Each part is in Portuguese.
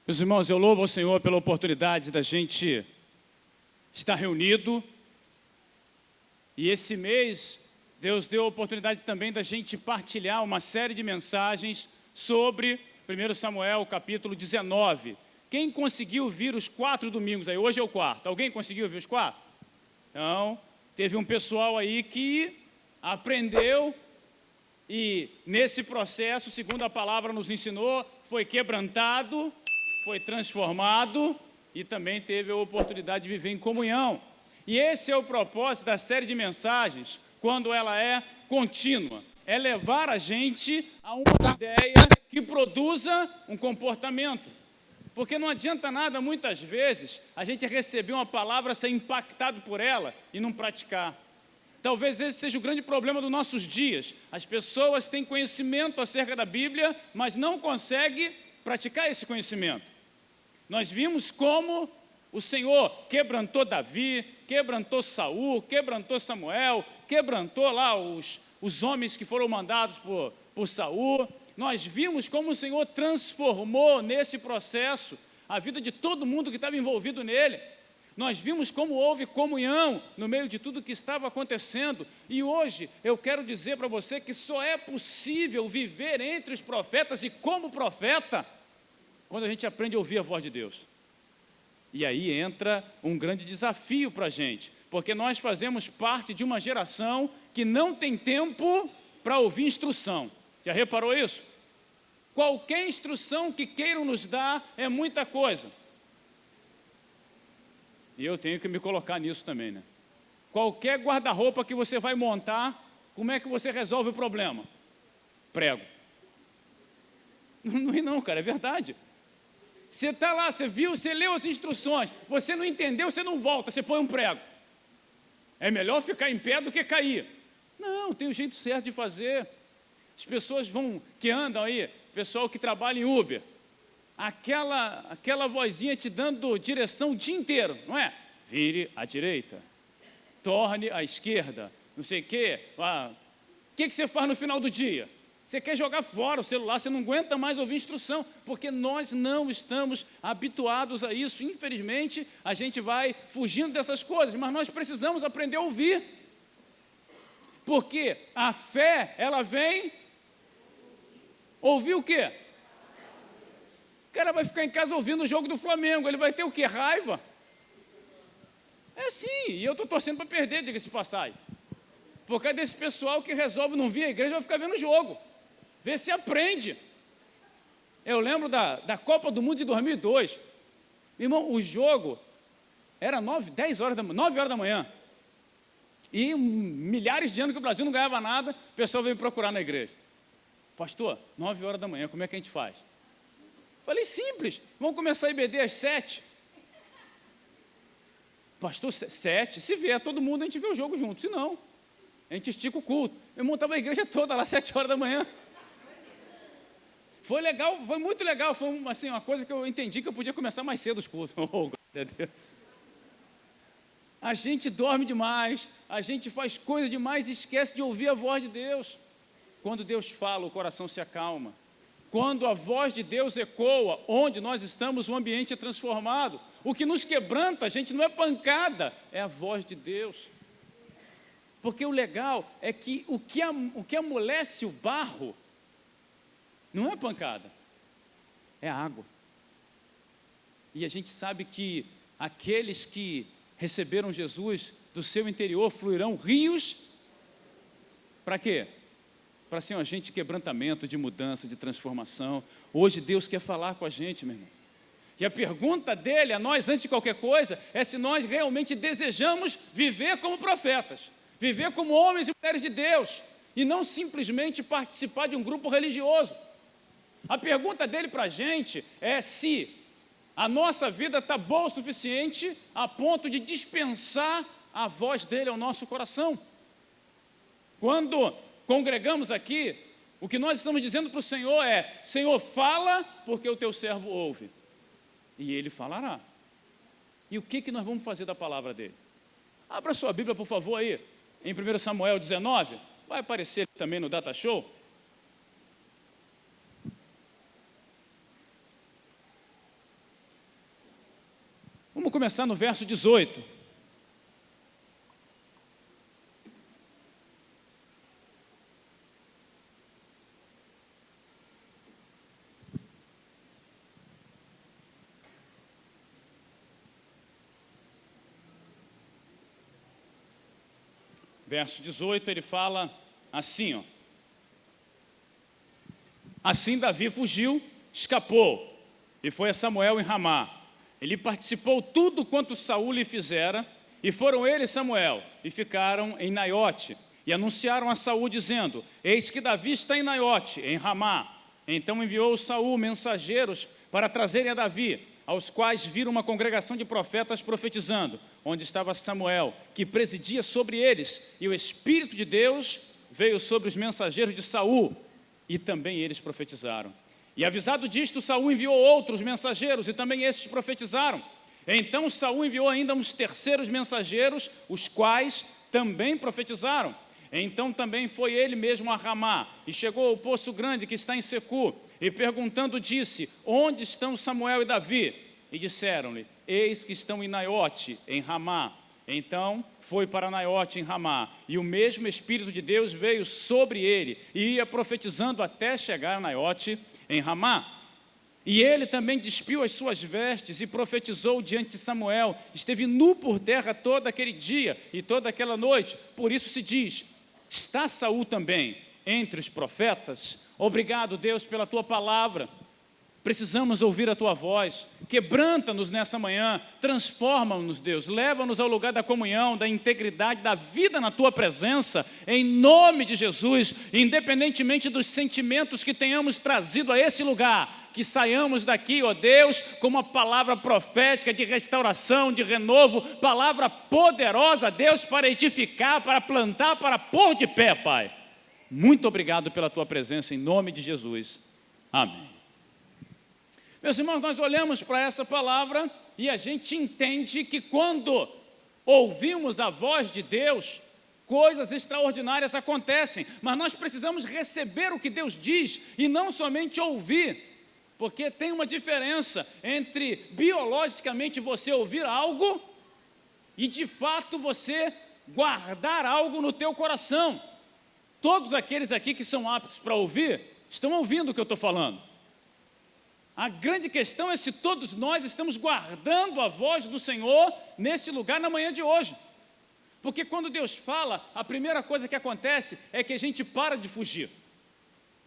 Meus irmãos, eu louvo ao Senhor pela oportunidade da gente estar reunido. E esse mês, Deus deu a oportunidade também da gente partilhar uma série de mensagens sobre 1 Samuel, capítulo 19. Quem conseguiu vir os 4 domingos aí? Hoje é o 4. Alguém conseguiu vir os 4? Então, teve um pessoal aí que aprendeu e nesse processo, segundo a palavra nos ensinou, foi quebrantado, foi transformado e também teve a oportunidade de viver em comunhão. E esse é o propósito da série de mensagens, quando ela é contínua. É levar a gente a uma ideia que produza um comportamento. Porque não adianta nada, muitas vezes, a gente receber uma palavra, ser impactado por ela e não praticar. Talvez esse seja o grande problema dos nossos dias. As pessoas têm conhecimento acerca da Bíblia, mas não conseguem praticar esse conhecimento. Nós vimos como o Senhor quebrantou Davi, quebrantou Saul, quebrantou Samuel, quebrantou lá os homens que foram mandados por Saul. Nós vimos como o Senhor transformou nesse processo a vida de todo mundo que estava envolvido nele. Nós vimos como houve comunhão no meio de tudo que estava acontecendo. E hoje eu quero dizer para você que só é possível viver entre os profetas e como profeta quando a gente aprende a ouvir a voz de Deus. E aí entra um grande desafio para a gente, porque nós fazemos parte de uma geração que não tem tempo para ouvir instrução. Já reparou isso? Qualquer instrução que queiram nos dar é muita coisa. E eu tenho que me colocar nisso também, né? Qualquer guarda-roupa que você vai montar, como é que você resolve o problema? Prego. Não, cara, é verdade. Você está lá, você viu, você leu as instruções, você não entendeu, você não volta, você põe um prego. É melhor ficar em pé do que cair. Não, tem o jeito certo de fazer. As pessoas que andam aí, pessoal que trabalha em Uber, aquela vozinha te dando direção o dia inteiro, não é? Vire à direita, torne à esquerda, não sei o quê. O que você faz no final do dia? Você quer jogar fora o celular, você não aguenta mais ouvir instrução, porque nós não estamos habituados a isso. Infelizmente, a gente vai fugindo dessas coisas, mas nós precisamos aprender a ouvir. Porque a fé, ela vem ouvir o quê? O cara vai ficar em casa ouvindo o jogo do Flamengo, ele vai ter o quê? Raiva? É sim, e eu estou torcendo para perder, diga-se de passagem. Por causa desse pessoal que resolve não vir à igreja, vai ficar vendo o jogo. Vê se aprende. Eu lembro da Copa do Mundo de 2002. Irmão, o jogo era 9 horas da manhã. E milhares de anos que o Brasil não ganhava nada, o pessoal veio me procurar na igreja. Pastor, 9 horas da manhã, como é que a gente faz? Falei, simples, vamos começar a IBD às 7. Pastor, 7? Se vier todo mundo, a gente vê o jogo junto. Se não, a gente estica o culto. Eu montava a igreja toda lá, 7 horas da manhã. Foi legal, foi muito legal. Foi assim, uma coisa que eu entendi que eu podia começar mais cedo os cultos. Oh, glória a Deus. A gente dorme demais, a gente faz coisa demais e esquece de ouvir a voz de Deus. Quando Deus fala, o coração se acalma. Quando a voz de Deus ecoa, onde nós estamos, o ambiente é transformado. O que nos quebranta, gente, não é pancada, é a voz de Deus. Porque o legal é que o que amolece o barro não é pancada, é água. E a gente sabe que aqueles que receberam Jesus, do seu interior fluirão rios, para quê? Para ser um agente de quebrantamento, de mudança, de transformação. Hoje Deus quer falar com a gente, meu irmão. E a pergunta dele a nós, antes de qualquer coisa, é se nós realmente desejamos viver como profetas, viver como homens e mulheres de Deus, e não simplesmente participar de um grupo religioso. A pergunta dele para a gente é se a nossa vida está boa o suficiente a ponto de dispensar a voz dele ao nosso coração. Quando congregamos aqui, o que nós estamos dizendo para o Senhor é: Senhor, fala, porque o teu servo ouve. E ele falará. E o que nós vamos fazer da palavra dele? Abra sua Bíblia, por favor, aí, em 1 Samuel 19. Vai aparecer também no Data Show. começar no verso 18. Verso 18, ele fala assim, ó. Assim Davi fugiu, escapou, e foi a Samuel em Ramá. Ele participou tudo quanto Saul lhe fizera, e foram ele e Samuel, e ficaram em Naiote, e anunciaram a Saul, dizendo: eis que Davi está em Naiote, em Ramá. Então enviou Saul mensageiros para trazerem a Davi, aos quais viram uma congregação de profetas profetizando, onde estava Samuel, que presidia sobre eles, e o Espírito de Deus veio sobre os mensageiros de Saul, e também eles profetizaram. E avisado disto, Saul enviou outros mensageiros, e também esses profetizaram. Então Saul enviou ainda uns terceiros mensageiros, os quais também profetizaram. Então também foi ele mesmo a Ramá, e chegou ao poço grande que está em Secu, e perguntando disse: onde estão Samuel e Davi? E disseram-lhe: eis que estão em Naiote, em Ramá. Então foi para Naiote, em Ramá, e o mesmo Espírito de Deus veio sobre ele, e ia profetizando até chegar a Naiote, em Ramá. E ele também despiu as suas vestes e profetizou diante de Samuel. Esteve nu por terra todo aquele dia e toda aquela noite. Por isso se diz: está Saul também entre os profetas? Obrigado, Deus, pela tua palavra. Precisamos ouvir a tua voz. Quebranta-nos nessa manhã, transforma-nos, Deus, leva-nos ao lugar da comunhão, da integridade, da vida na tua presença, em nome de Jesus, independentemente dos sentimentos que tenhamos trazido a esse lugar, que saiamos daqui, ó Deus, com uma palavra profética de restauração, de renovo, palavra poderosa, Deus, para edificar, para plantar, para pôr de pé, Pai. Muito obrigado pela tua presença, em nome de Jesus. Amém. Meus irmãos, nós olhamos para essa palavra e a gente entende que quando ouvimos a voz de Deus, coisas extraordinárias acontecem, mas nós precisamos receber o que Deus diz e não somente ouvir, porque tem uma diferença entre biologicamente você ouvir algo e de fato você guardar algo no teu coração. Todos aqueles aqui que são aptos para ouvir, estão ouvindo o que eu estou falando. A grande questão é se todos nós estamos guardando a voz do Senhor nesse lugar na manhã de hoje. Porque quando Deus fala, a primeira coisa que acontece é que a gente para de fugir.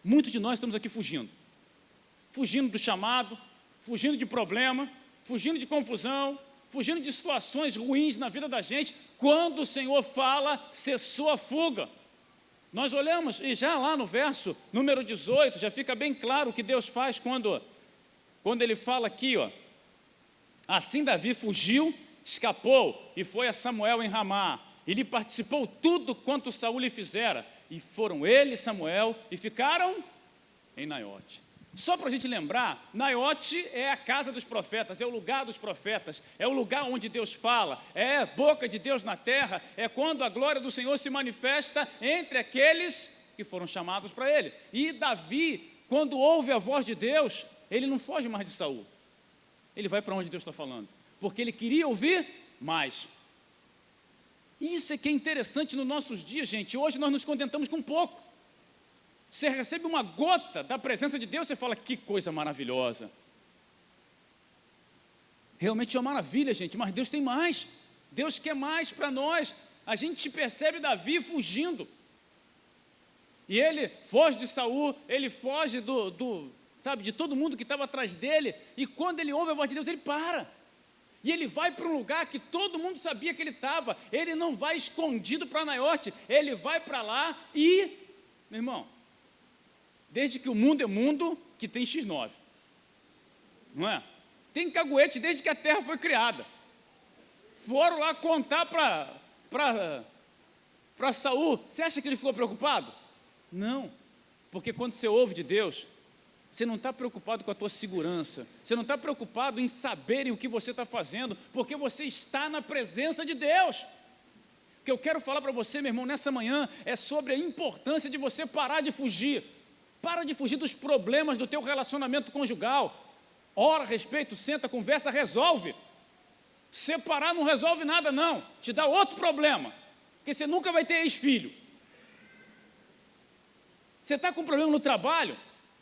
Muitos de nós estamos aqui fugindo. Fugindo do chamado, fugindo de problema, fugindo de confusão, fugindo de situações ruins na vida da gente. Quando o Senhor fala, cessou a fuga. Nós olhamos, e já lá no verso número 18, já fica bem claro o que Deus faz quando ele fala aqui, ó. Assim Davi fugiu, escapou, e foi a Samuel em Ramá, e lhe participou tudo quanto Saul lhe fizera, e foram ele e Samuel, e ficaram em Naiote. Só para a gente lembrar, Naiote é a casa dos profetas, é o lugar dos profetas, é o lugar onde Deus fala, é a boca de Deus na terra, é quando a glória do Senhor se manifesta entre aqueles que foram chamados para ele. E Davi, quando ouve a voz de Deus, ele não foge mais de Saul, ele vai para onde Deus está falando, porque ele queria ouvir mais. Isso é que é interessante nos nossos dias, gente. Hoje nós nos contentamos com pouco. Você recebe uma gota da presença de Deus, você fala: que coisa maravilhosa. Realmente é uma maravilha, gente, mas Deus tem mais. Deus quer mais para nós. A gente percebe Davi fugindo. E ele foge de Saul, ele foge de todo mundo que estava atrás dele. E quando ele ouve a voz de Deus, ele para. E ele vai para um lugar que todo mundo sabia que ele estava. Ele não vai escondido para Naiote, ele vai para lá e, meu irmão, desde que o mundo é mundo, que tem X9, não é? Tem caguete desde que a terra foi criada. Foram lá contar para Saul. Você acha que ele ficou preocupado? Não, porque quando você ouve de Deus, você não está preocupado com a tua segurança, você não está preocupado em saberem o que você está fazendo, porque você está na presença de Deus. O que eu quero falar para você, meu irmão, nessa manhã, é sobre a importância de você parar de fugir. Para de fugir dos problemas do teu relacionamento conjugal. Ora a respeito, senta, conversa, resolve. Separar não resolve nada, não. Te dá outro problema, porque você nunca vai ter ex-filho. Você está com um problema no trabalho,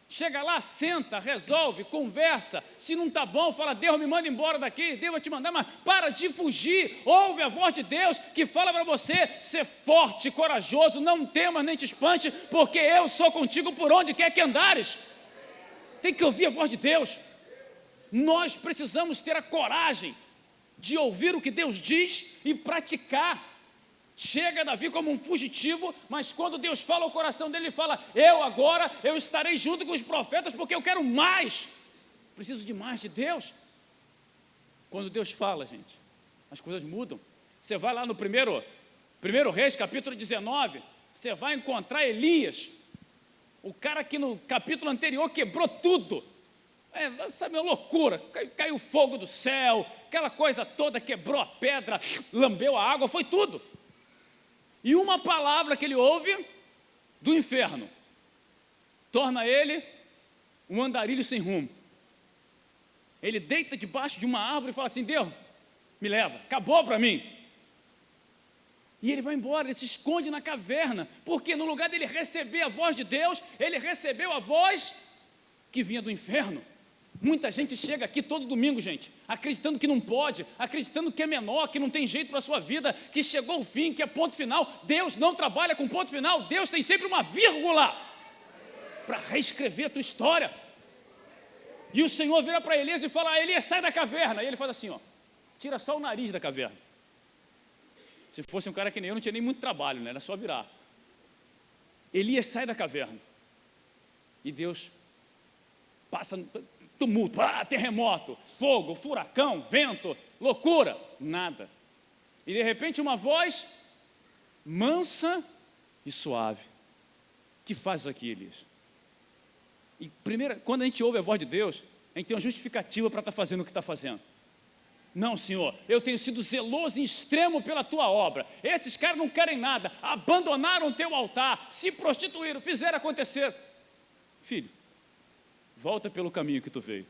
chega lá, senta, resolve, conversa. Se não está bom, fala: Deus me manda embora daqui, Deus vai te mandar, mas para de fugir. Ouve a voz de Deus que fala para você: ser forte, corajoso, não temas nem te espante, porque eu sou contigo por onde quer que andares. Tem que ouvir a voz de Deus. Nós precisamos ter a coragem de ouvir o que Deus diz e praticar. Chega Davi como um fugitivo, mas quando Deus fala ao coração dele, ele fala: eu estarei junto com os profetas, porque eu quero mais. Preciso de mais de Deus. Quando Deus fala, gente, as coisas mudam. Você vai lá no primeiro Reis, capítulo 19, você vai encontrar Elias, o cara que no capítulo anterior quebrou tudo. Sabe, uma loucura, caiu fogo do céu, aquela coisa toda, quebrou a pedra, lambeu a água, foi tudo. E uma palavra que ele ouve do inferno torna ele um andarilho sem rumo. Ele deita debaixo de uma árvore e fala assim: Deus, me leva, acabou para mim. E ele vai embora, ele se esconde na caverna, porque no lugar dele receber a voz de Deus, ele recebeu a voz que vinha do inferno. Muita gente chega aqui todo domingo, gente, acreditando que não pode, acreditando que é menor, que não tem jeito para a sua vida, que chegou o fim, que é ponto final. Deus não trabalha com ponto final, Deus tem sempre uma vírgula para reescrever a tua história. E o Senhor vira para Elias e fala: Elias, sai da caverna. E ele faz assim, ó, tira só o nariz da caverna. Se fosse um cara que nem eu, não tinha nem muito trabalho, né? Era só virar. Elias sai da caverna. E Deus passa tumulto, terremoto, fogo, furacão, vento, loucura, nada. E de repente uma voz mansa e suave. O que faz aqui, Elias? E primeiro, quando a gente ouve a voz de Deus, a gente tem uma justificativa para estar fazendo o que está fazendo. Não, Senhor, eu tenho sido zeloso em extremo pela tua obra. Esses caras não querem nada, abandonaram o teu altar, se prostituíram, fizeram acontecer. Filho, volta pelo caminho que tu veio.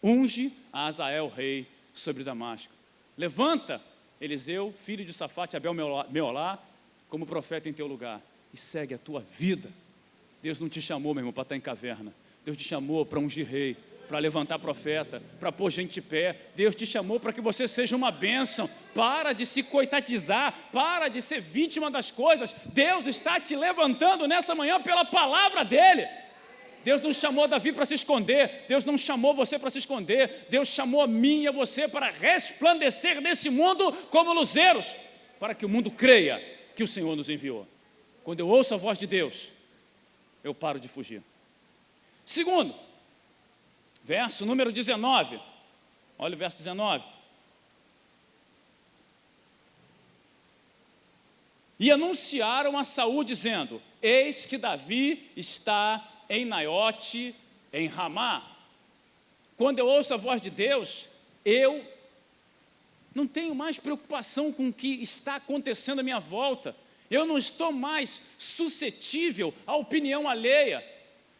Unge a Azael, rei, sobre Damasco. Levanta Eliseu, filho de Safate, Abel Meolá, como profeta em teu lugar. E segue a tua vida. Deus não te chamou, meu irmão, para estar em caverna. Deus te chamou para ungir rei, para levantar profeta, para pôr gente de pé. Deus te chamou para que você seja uma bênção. Para de se coitadizar, para de ser vítima das coisas. Deus está te levantando nessa manhã pela palavra dEle. Deus não chamou Davi para se esconder, Deus não chamou você para se esconder, Deus chamou a mim e a você para resplandecer nesse mundo como luzeiros, para que o mundo creia que o Senhor nos enviou. Quando eu ouço a voz de Deus, eu paro de fugir. Segundo, verso número 19, olha o verso 19. E anunciaram a Saul dizendo: eis que Davi está em Naiote, em Ramá. Quando eu ouço a voz de Deus, eu não tenho mais preocupação com o que está acontecendo à minha volta. Eu não estou mais suscetível à opinião alheia,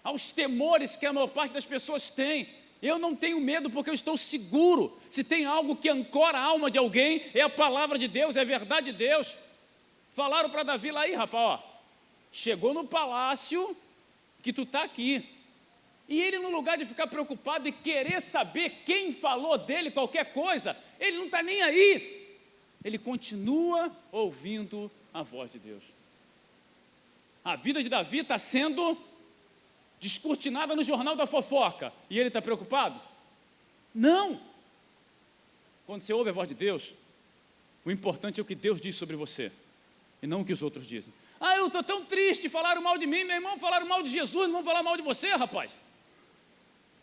aos temores que a maior parte das pessoas tem. Eu não tenho medo porque eu estou seguro. Se tem algo que ancora a alma de alguém, é a palavra de Deus, é a verdade de Deus. Falaram para Davi lá: aí, rapaz, ó, chegou no palácio que tu está aqui. E ele, no lugar de ficar preocupado e querer saber quem falou dele qualquer coisa, ele não está nem aí. Ele continua ouvindo a voz de Deus. A vida de Davi está sendo descortinada no jornal da fofoca. E ele está preocupado? Não. Quando você ouve a voz de Deus, o importante é o que Deus diz sobre você, e não o que os outros dizem. Ah, eu estou tão triste, falaram mal de mim, meu irmão, falaram mal de Jesus, não vão falar mal de você, rapaz.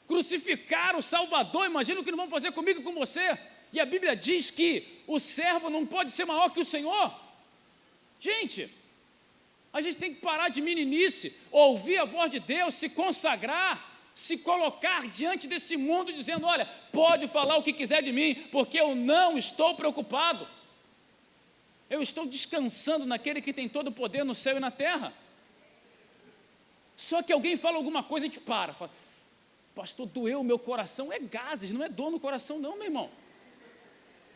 Crucificaram o Salvador, imagina o que não vão fazer comigo e com você. E a Bíblia diz que o servo não pode ser maior que o Senhor. Gente, a gente tem que parar de meninice, ouvir a voz de Deus, se consagrar, se colocar diante desse mundo dizendo: olha, pode falar o que quiser de mim, porque eu não estou preocupado. Eu estou descansando naquele que tem todo o poder no céu e na terra. Só que alguém fala alguma coisa, a gente fala: pastor, doeu o meu coração. É gases, não é dor no coração não, meu irmão.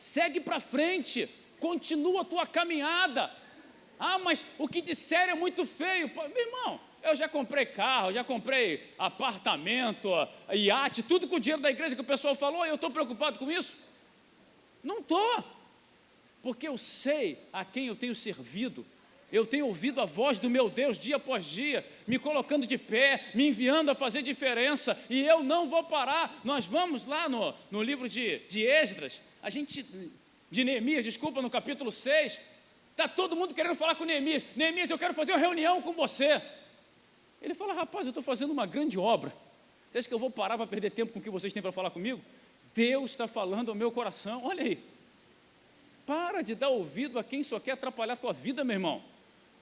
segue para frente, continua a tua caminhada. Ah, mas o que disseram é muito feio. Pô, meu irmão, eu já comprei carro, já comprei apartamento, iate, tudo com o dinheiro da igreja que o pessoal falou, e eu estou preocupado com isso? Não estou, porque eu sei a quem eu tenho servido. Eu tenho ouvido a voz do meu Deus dia após dia, me colocando de pé, me enviando a fazer diferença, e eu não vou parar. Nós vamos lá no livro de Esdras, de Neemias, desculpa, no capítulo 6, está todo mundo querendo falar com Neemias. Neemias, eu quero fazer uma reunião com você. Ele fala, rapaz, eu estou fazendo uma grande obra. Você acha que eu vou parar para perder tempo com o que vocês têm para falar comigo? Deus está falando ao meu coração, olha aí. Para de dar ouvido a quem só quer atrapalhar a tua vida, meu irmão.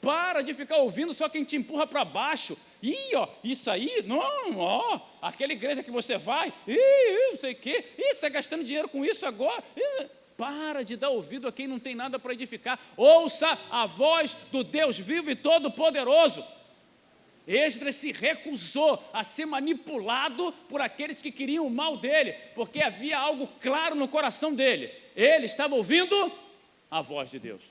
Para de ficar ouvindo só quem te empurra para baixo. Ih, ó, isso aí, não, ó, aquela igreja que você vai, não sei o quê, você está gastando dinheiro com isso agora. Para de dar ouvido a quem não tem nada para edificar. Ouça a voz do Deus vivo e todo-poderoso. Esdras se recusou a ser manipulado por aqueles que queriam o mal dele, porque havia algo claro no coração dele. Ele estava ouvindo a voz de Deus.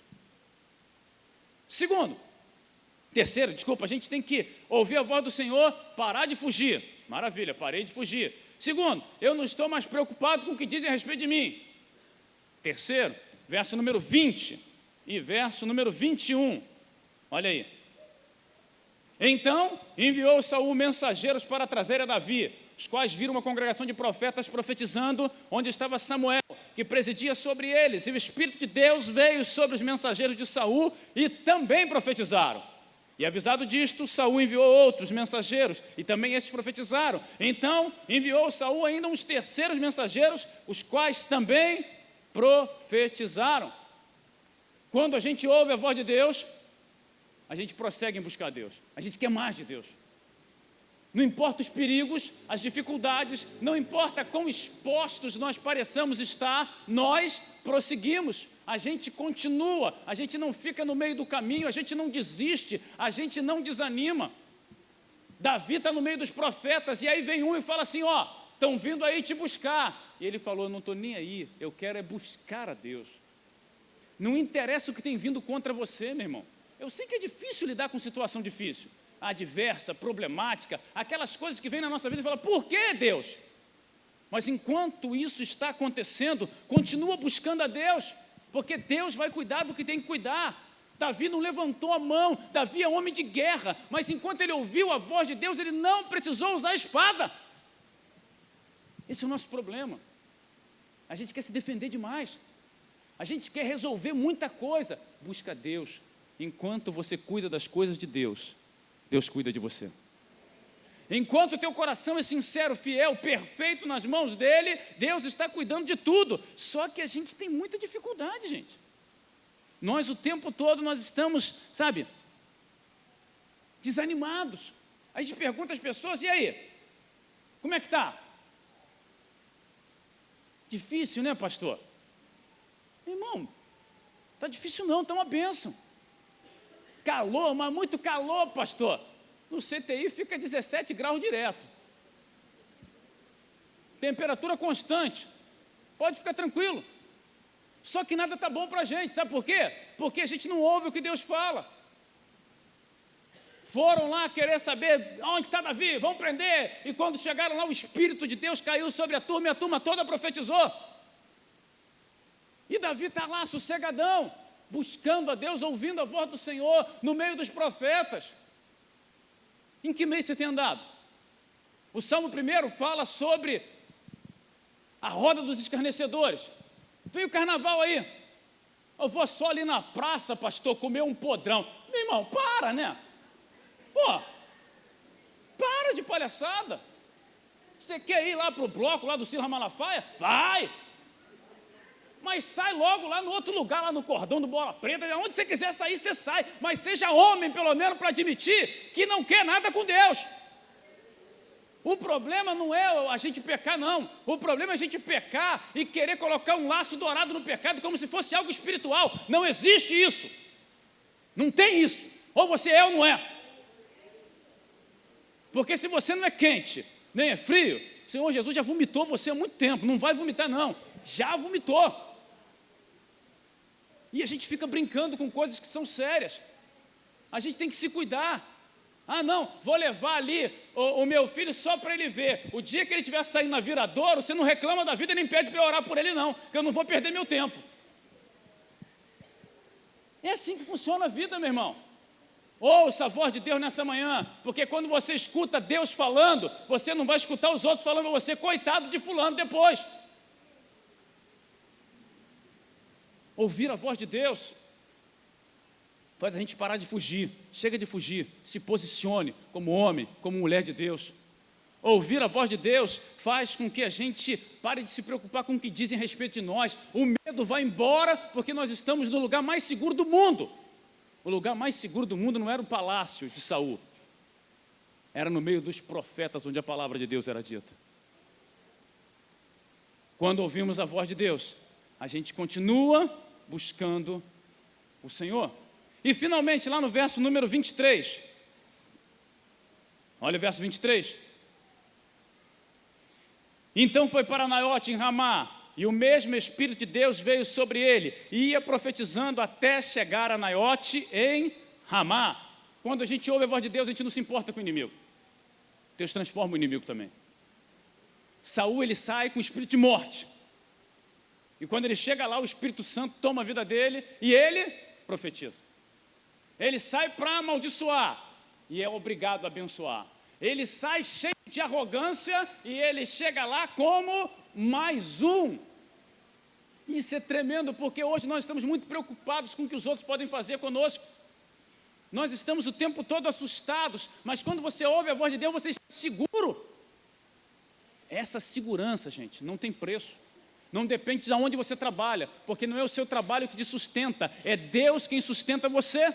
Terceiro, a gente tem que ouvir a voz do Senhor, parar de fugir. Maravilha, parei de fugir. Segundo, eu não estou mais preocupado com o que dizem a respeito de mim. Terceiro, verso número 20 e verso número 21. Olha aí. Então enviou Saul mensageiros para trazer a Davi, os quais viram uma congregação de profetas profetizando, onde estava Samuel, que presidia sobre eles, e o Espírito de Deus veio sobre os mensageiros de Saul e também profetizaram. E avisado disto, Saul enviou outros mensageiros, e também esses profetizaram. Então enviou Saul ainda uns terceiros mensageiros, os quais também profetizaram. Quando a gente ouve a voz de Deus, a gente prossegue em buscar Deus, a gente quer mais de Deus. Não importa os perigos, as dificuldades, não importa quão expostos nós pareçamos estar, nós prosseguimos, a gente continua, a gente não fica no meio do caminho, a gente não desiste, a gente não desanima. Davi está no meio dos profetas, e aí vem um e fala assim, ó, estão vindo aí te buscar. E ele falou, não estou nem aí, eu quero é buscar a Deus. Não interessa o que tem vindo contra você, meu irmão. Eu sei que é difícil lidar com situação difícil, adversa, problemática, aquelas coisas que vêm na nossa vida e falam, por que Deus? Mas enquanto isso está acontecendo, continua buscando a Deus, porque Deus vai cuidar do que tem que cuidar. Davi não levantou a mão, Davi é homem de guerra, mas enquanto ele ouviu a voz de Deus, ele não precisou usar a espada. Esse é o nosso problema. A gente quer se defender demais, a gente quer resolver muita coisa. Busca Deus. Enquanto você cuida das coisas de Deus, Deus cuida de você. Enquanto o teu coração é sincero, fiel, perfeito nas mãos dele, Deus está cuidando de tudo. Só que a gente tem muita dificuldade, gente. Nós o tempo todo nós estamos, desanimados. A gente pergunta às pessoas, e aí? Como é que está? Difícil, né, pastor? Irmão, está difícil não, está uma bênção. Calor, mas muito calor, pastor. No CTI fica 17 graus direto. Temperatura constante. Pode ficar tranquilo. Só que nada está bom para a gente, sabe por quê? Porque a gente não ouve o que Deus fala. Foram lá querer saber onde está Davi, vão prender. E quando chegaram lá, o Espírito de Deus caiu sobre a turma e a turma toda profetizou. E Davi está lá sossegadão, buscando a Deus, ouvindo a voz do Senhor, no meio dos profetas. Em que mês você tem andado? O Salmo 1 fala sobre a roda dos escarnecedores. Veio o carnaval aí. Eu vou só ali na praça, pastor, comer um podrão. Meu irmão, para, né? Pô, para de palhaçada. Você quer ir lá para o bloco, lá do Ciro Malafaia? Vai! Mas sai logo lá no outro lugar, lá no cordão do Bola Preta, onde você quiser sair, você sai, mas seja homem pelo menos para admitir que não quer nada com Deus. O problema não é a gente pecar não, o problema é a gente pecar e querer colocar um laço dourado no pecado como se fosse algo espiritual. Não existe isso, não tem isso, ou você é ou não é, porque se você não é quente, nem é frio, o Senhor Jesus já vomitou você há muito tempo, não vai vomitar não, já vomitou. E a gente fica brincando com coisas que são sérias. A gente tem que se cuidar. Ah, não, vou levar ali o meu filho só para ele ver. O dia que ele estiver saindo na viradouro, você não reclama da vida nem pede para eu orar por ele, não, porque eu não vou perder meu tempo. É assim que funciona a vida, meu irmão. Ouça a voz de Deus nessa manhã, porque quando você escuta Deus falando, você não vai escutar os outros falando a você, coitado de fulano depois. Ouvir a voz de Deus faz a gente parar de fugir. Chega de fugir, se posicione como homem, como mulher de Deus. Ouvir a voz de Deus faz com que a gente pare de se preocupar com o que dizem a respeito de nós. O medo vai embora porque nós estamos no lugar mais seguro do mundo. O lugar mais seguro do mundo não era o palácio de Saul, era no meio dos profetas onde a palavra de Deus era dita. Quando ouvimos a voz de Deus, a gente continua buscando o Senhor. E finalmente, lá no verso número 23, olha o verso 23. Então foi para Naiote em Ramá, e o mesmo Espírito de Deus veio sobre ele, e ia profetizando até chegar a Naiote em Ramá. Quando a gente ouve a voz de Deus, a gente não se importa com o inimigo. Deus transforma o inimigo também. Saul, ele sai com o espírito de morte. E quando ele chega lá, o Espírito Santo toma a vida dele e ele profetiza. Ele sai para amaldiçoar e é obrigado a abençoar. Ele sai cheio de arrogância e ele chega lá como mais um. Isso é tremendo, porque hoje nós estamos muito preocupados com o que os outros podem fazer conosco. Nós estamos o tempo todo assustados, mas quando você ouve a voz de Deus, você está seguro. Essa segurança, gente, não tem preço. Não depende de onde você trabalha, porque não é o seu trabalho que te sustenta, é Deus quem sustenta você.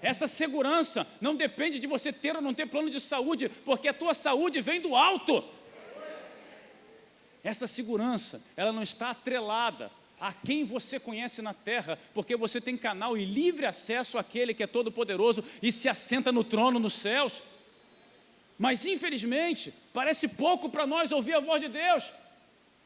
Essa segurança não depende de você ter ou não ter plano de saúde, porque a tua saúde vem do alto. Essa segurança, ela não está atrelada a quem você conhece na terra, porque você tem canal e livre acesso àquele que é todo poderoso e se assenta no trono nos céus. Mas infelizmente, parece pouco para nós ouvir a voz de Deus.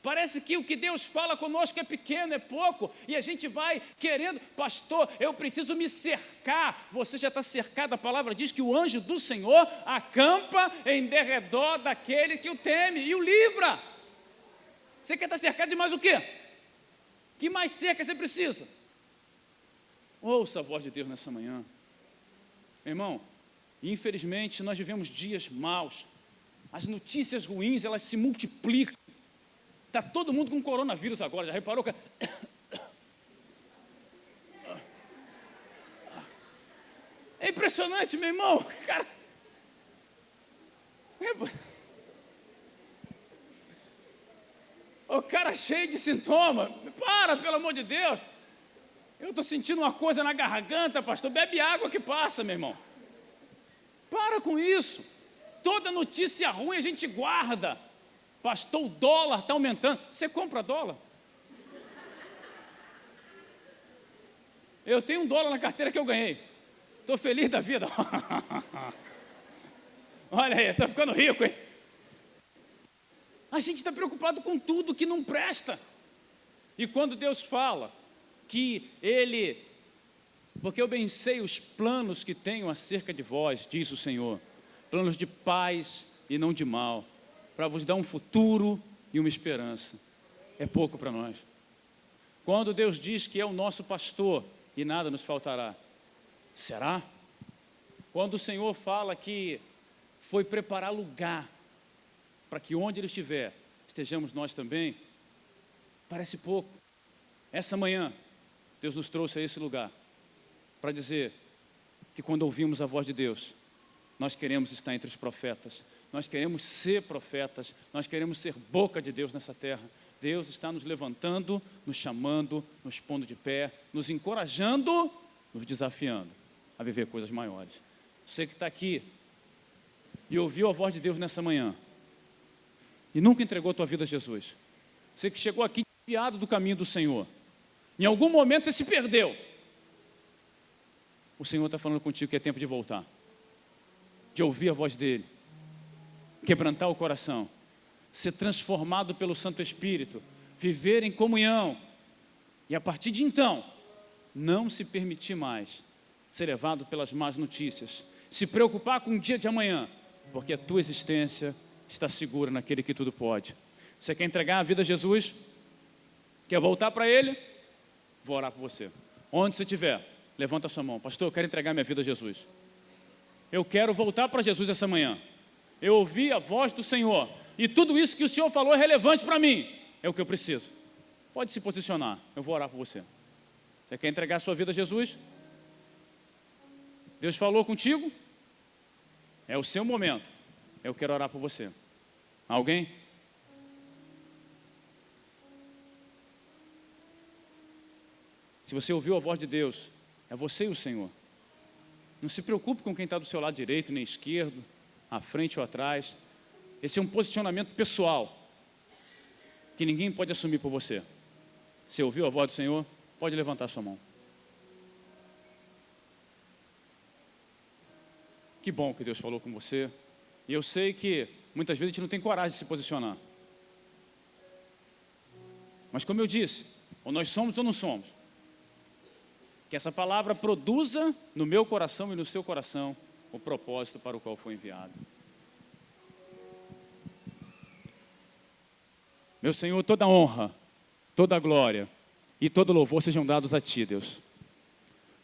Parece que o que Deus fala conosco é pequeno, é pouco, e a gente vai querendo, pastor, eu preciso me cercar. Você já está cercado, a palavra diz que o anjo do Senhor acampa em derredor daquele que o teme e o livra. Você quer estar cercado de mais o quê? Que mais cerca você precisa? Ouça a voz de Deus nessa manhã. Meu irmão, infelizmente nós vivemos dias maus, as notícias ruins, elas se multiplicam. Está todo mundo com coronavírus agora, já reparou? É impressionante, meu irmão, cara. O cara cheio de sintomas. Para, pelo amor de Deus. Eu estou sentindo uma coisa na garganta, pastor. Bebe água que passa, meu irmão. Para com isso. Toda notícia ruim a gente guarda. Pastor, o dólar está aumentando. Você compra dólar? Eu tenho $1 na carteira que eu ganhei. Estou feliz da vida. Olha aí, estou ficando rico, hein? A gente está preocupado com tudo que não presta. E quando Deus fala que Ele, porque eu bem sei os planos que tenho acerca de vós, diz o Senhor, planos de paz e não de mal, para vos dar um futuro e uma esperança. É pouco para nós. Quando Deus diz que é o nosso pastor e nada nos faltará, será? Quando o Senhor fala que foi preparar lugar para que onde Ele estiver, estejamos nós também, parece pouco. Essa manhã, Deus nos trouxe a esse lugar para dizer que quando ouvimos a voz de Deus, nós queremos estar entre os profetas, nós queremos ser profetas, nós queremos ser boca de Deus nessa terra. Deus está nos levantando, nos chamando, nos pondo de pé, nos encorajando, nos desafiando a viver coisas maiores. Você que está aqui e ouviu a voz de Deus nessa manhã e nunca entregou a tua vida a Jesus, você que chegou aqui desviado do caminho do Senhor, em algum momento você se perdeu, o Senhor está falando contigo que é tempo de voltar, de ouvir a voz dEle, quebrantar o coração, ser transformado pelo Santo Espírito, viver em comunhão, E a partir de então, não se permitir mais ser levado pelas más notícias, se preocupar com o dia de amanhã, porque a tua existência está segura naquele que tudo pode. Você quer entregar a vida a Jesus? Quer voltar para Ele? Vou orar por você. Onde você estiver, levanta a sua mão. Pastor, eu quero entregar minha vida a Jesus. Eu quero voltar para Jesus essa manhã. Eu ouvi a voz do Senhor e tudo isso que o Senhor falou é relevante para mim. É o que eu preciso. Pode se posicionar, eu vou orar por você. Você quer entregar a sua vida a Jesus? Deus falou contigo? É o seu momento. Eu quero orar por você. Alguém? Se você ouviu a voz de Deus, é você e o Senhor. Não se preocupe com quem está do seu lado direito, nem esquerdo, à frente ou atrás. Esse é um posicionamento pessoal, que ninguém pode assumir por você. Você ouviu a voz do Senhor? Pode levantar sua mão. Que bom que Deus falou com você. E eu sei que muitas vezes a gente não tem coragem de se posicionar. Mas como eu disse, ou nós somos ou não somos. Que essa palavra produza no meu coração e no seu coração o propósito para o qual foi enviado. Meu Senhor, toda honra, toda glória e todo louvor sejam dados a Ti, Deus.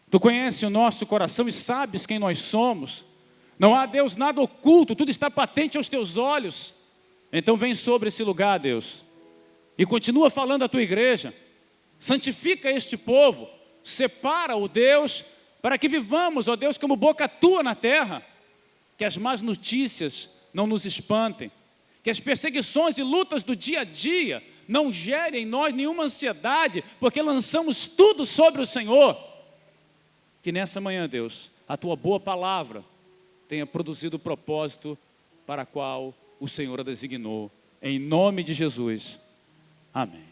Tu conheces o nosso coração e sabes quem nós somos. Não há, Deus, nada oculto, tudo está patente aos Teus olhos. Então vem sobre esse lugar, Deus, e continua falando à Tua igreja. Santifica este povo. Separa-o, Deus, para que vivamos, ó Deus, como boca tua na terra, que as más notícias não nos espantem, que as perseguições e lutas do dia a dia não gerem em nós nenhuma ansiedade, porque lançamos tudo sobre o Senhor. Que nessa manhã, Deus, a tua boa palavra tenha produzido o propósito para o qual o Senhor a designou, em nome de Jesus, amém.